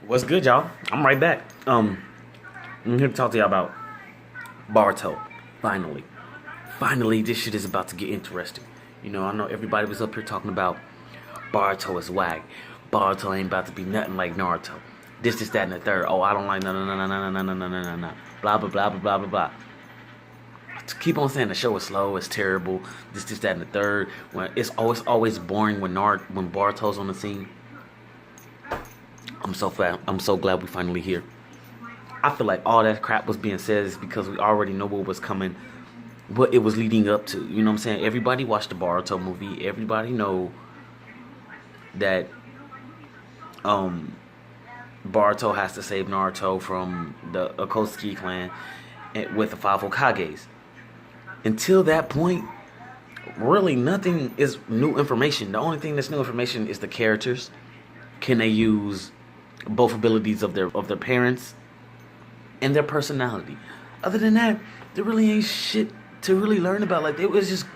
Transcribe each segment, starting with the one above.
What's good, y'all? I'm right back. I'm here to talk to y'all about Boruto. Finally, this shit is about to get interesting. I know everybody was up here talking about Boruto is whack. Boruto ain't about to be nothing like Naruto. This, that, and the third. Oh, I don't like no. Blah blah blah blah blah blah blah. To keep on saying the show is slow, it's terrible. This, that, and the third. When it's always boring when Boruto's on the scene. I'm so glad we finally here. I feel like all that crap was being said is because we already know what was coming, what it was leading up to. You know what I'm saying? Everybody watched the Boruto movie. Everybody know that Boruto has to save Naruto from the Akatsuki clan with the 5 Hokages. Until that point, really nothing is new information. The only thing that's new information is the characters. Can they use both abilities of their parents and their personality? Other than that, there really ain't shit to really learn about. Like it was just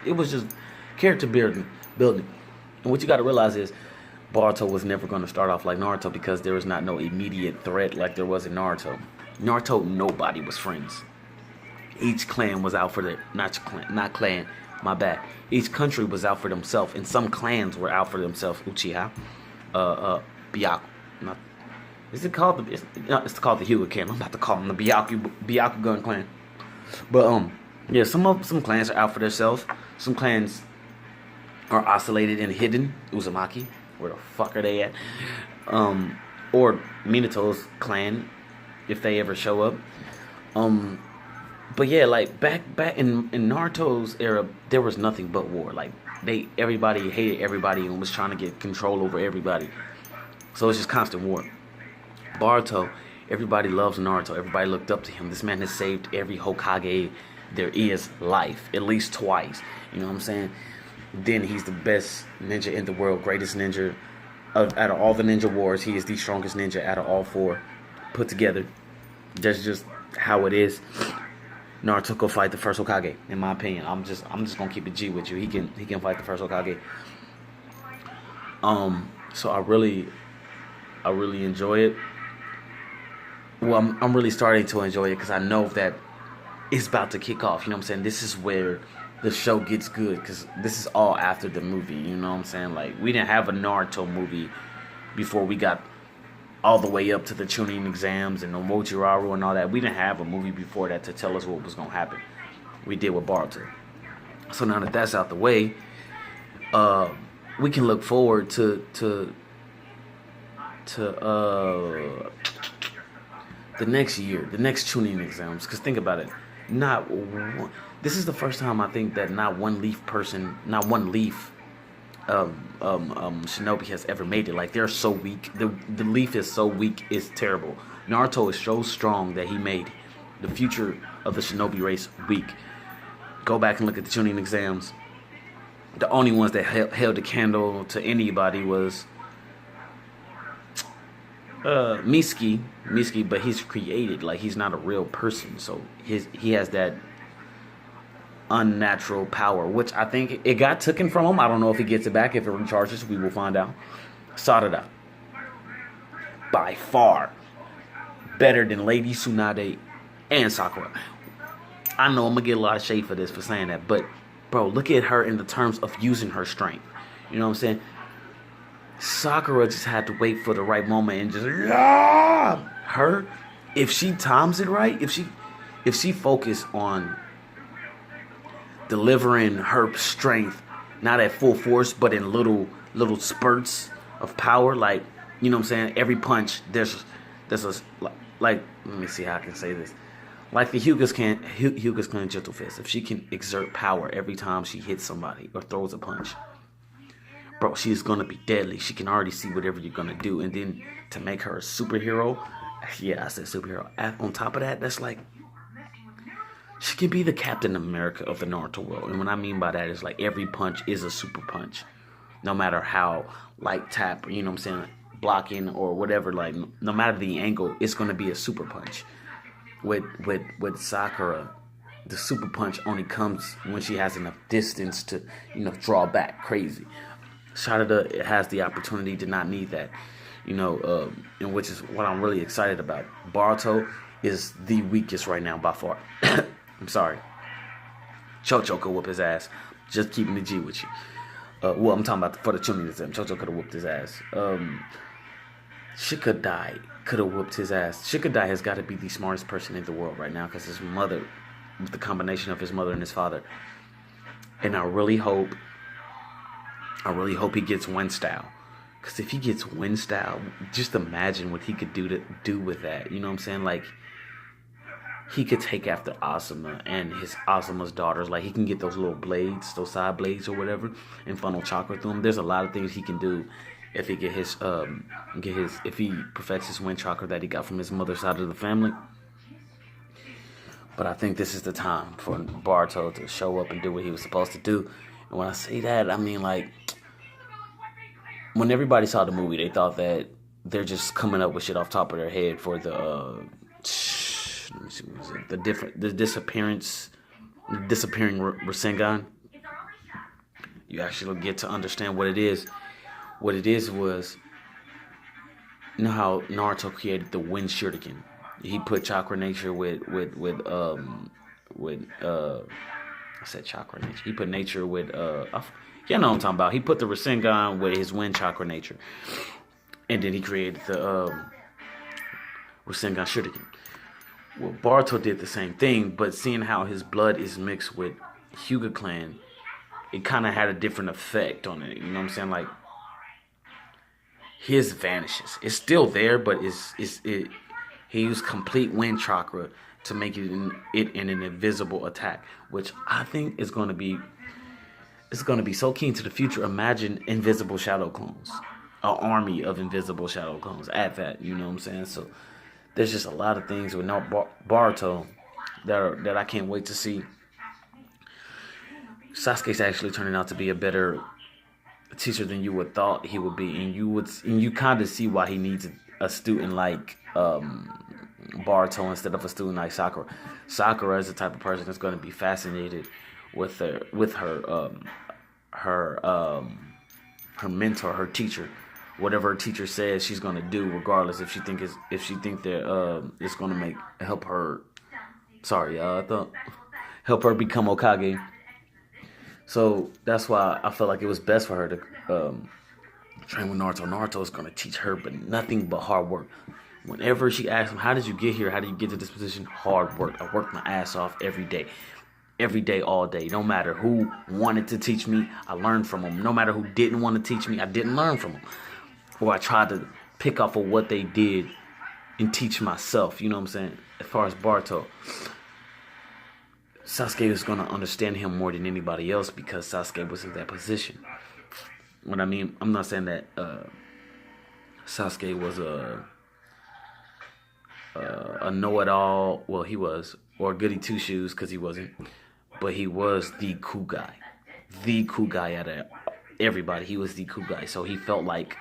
character building. And what you got to realize is Boruto was never going to start off like Naruto because there was not no immediate threat like there was in Naruto. Naruto, nobody was friends. Each clan was out for their not clan. My bad. Each country was out for themselves, and some clans were out for themselves. Uchiha, Byakuya. It's called the Hyuga clan. I'm about to call them the Byakugan clan. But yeah, some clans are out for themselves. Some clans are isolated and hidden. Uzumaki, where the fuck are they at? Or Minato's clan, if they ever show up. But yeah, like back in Naruto's era, there was nothing but war. Like everybody hated everybody and was trying to get control over everybody. So it's just constant war. Boruto, everybody loves Naruto. Everybody looked up to him. This man has saved every Hokage there is life, at least twice. You know what I'm saying? Then he's the best ninja in the world, greatest ninja. Out of all the ninja wars, he is the strongest ninja out of all 4 put together. That's just how it is. Naruto go fight the first Hokage, in my opinion. I'm just gonna keep it G with you. He can fight the first Hokage. So I really enjoy it. Well, I'm really starting to enjoy it because I know that it's about to kick off. You know what I'm saying? This is where the show gets good because this is all after the movie. You know what I'm saying? Like, we didn't have a Naruto movie before we got all the way up to the Chunin exams and the Mochiraru and all that. We didn't have a movie before that to tell us what was going to happen. We did with Boruto. So now that that's out the way, we can look forward to the next year, the next Chunin exams. Because think about it, this is the first time I think that not one leaf Shinobi has ever made it. Like, they're so weak. The leaf is so weak, it's terrible. Naruto is so strong that he made the future of the Shinobi race weak. Go back and look at the Chunin exams. The only ones that held the candle to anybody was Miski, but he's created. Like, he's not a real person, so he has that unnatural power, which I think it got taken from him. I don't know if he gets it back. If it recharges, we will find out. Sarada, by far better than Lady Tsunade and Sakura. I know I'm gonna get a lot of shade for saying that, but bro, look at her in the terms of using her strength. You know what I'm saying? Sakura just had to wait for the right moment and just her. If she times it right, if she focused on delivering her strength, not at full force, but in little spurts of power, like, you know what I'm saying? Every punch, there's a, like, let me see how I can say this. Like the Hyuga's clan Gentle Fist. If she can exert power every time she hits somebody or throws a punch, bro, she's gonna be deadly. She can already see whatever you're gonna do. And then to make her a superhero, yeah, I said superhero. On top of that, that's like, she can be the Captain America of the Naruto world. And what I mean by that is, like, every punch is a super punch. No matter how light tap, you know what I'm saying, blocking or whatever, like, no matter the angle, it's going to be a super punch. With Sakura, the super punch only comes when she has enough distance to, draw back crazy. Sarada has the opportunity to not need that. and which is what I'm really excited about. Boruto is the weakest right now by far. I'm sorry. Chocho could whoop his ass. Just keeping the G with you. Well, I'm talking about for the Chunin. Chocho could have whooped his ass. Shikadai could have whooped his ass. Shikadai has got to be the smartest person in the world right now because his mother, with the combination of his mother and his father. And I really hope he gets wind style. Because if he gets wind style, just imagine what he could do with that. You know what I'm saying? Like, he could take after Asuma and his Asuma's daughters. Like, he can get those little blades, those side blades or whatever, and funnel chakra through them. There's a lot of things he can do if he if he perfects his wind chakra that he got from his mother's side of the family. But I think this is the time for Boruto to show up and do what he was supposed to do. And when I say that, I mean, like, when everybody saw the movie, they thought that they're just coming up with shit off top of their head for the let me see, what was it? The disappearing Rasengan. You actually get to understand what it is. What it is was, you know how Naruto created the Wind Shuriken. He put chakra nature with I said chakra nature. He put nature with you know what I'm talking about. He put the Rasengan with his wind chakra nature, and then he created the Rasengan Shuriken. Well, Boruto did the same thing, but seeing how his blood is mixed with Hyuga clan, it kind of had a different effect on it. You know what I'm saying? Like, his vanishes. It's still there, but he used complete wind chakra to make it an invisible attack, which I think is going to be so keen to the future. Imagine invisible shadow clones, an army of invisible shadow clones at that. You know what I'm saying? So there's just a lot of things with Boruto that I can't wait to see. Sasuke's actually turning out to be a better teacher than you would thought he would be, and you kind of see why he needs a student like Boruto instead of a student like Sakura. Sakura is the type of person that's going to be fascinated with her mentor, her teacher. Whatever her teacher says, she's going to do, regardless if she think that it's going to help her. Help her become Hokage. So that's why I felt like it was best for her to train with Naruto. Naruto is going to teach her, but nothing but hard work. Whenever she asks him, "How did you get here? How did you get to this position?" Hard work. I worked my ass off every day, all day. No matter who wanted to teach me, I learned from them. No matter who didn't want to teach me, I didn't learn from them. Or I tried to pick off of what they did and teach myself. You know what I'm saying? As far as Boruto, Sasuke is going to understand him more than anybody else because Sasuke was in that position. What I mean, I'm not saying that Sasuke was a know-it-all. Well, he was. Or goody two-shoes, because he wasn't. But he was the cool guy. The cool guy out of everybody. He was the cool guy. So he felt like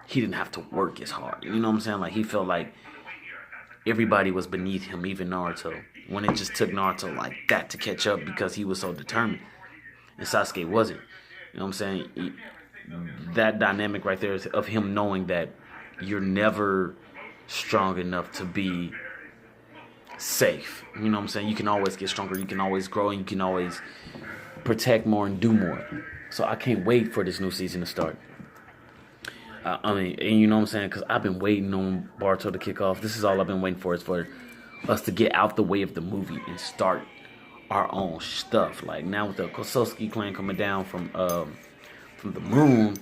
he didn't have to work as hard. You know what I'm saying? Like, he felt like everybody was beneath him, even Naruto. When it just took Naruto like that to catch up because he was so determined. And Sasuke wasn't. You know what I'm saying? That dynamic right there is of him knowing that you're never strong enough to be safe. You know what I'm saying? You can always get stronger. You can always grow. And you can always protect more and do more. So I can't wait for this new season to start. And you know what I'm saying? Because I've been waiting on Boruto to kick off. This is all I've been waiting for, is for us to get out the way of the movie and start our own stuff. Like, now with the Kososki clan coming down from the moon,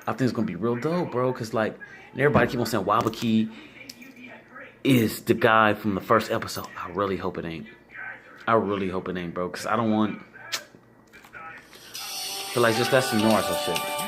I think it's going to be real dope, bro. Because, like, and everybody keep on saying Wabaki is the guy from the first episode. I really hope it ain't. Bro. Because I don't want... I feel like just that's some Naruto shit.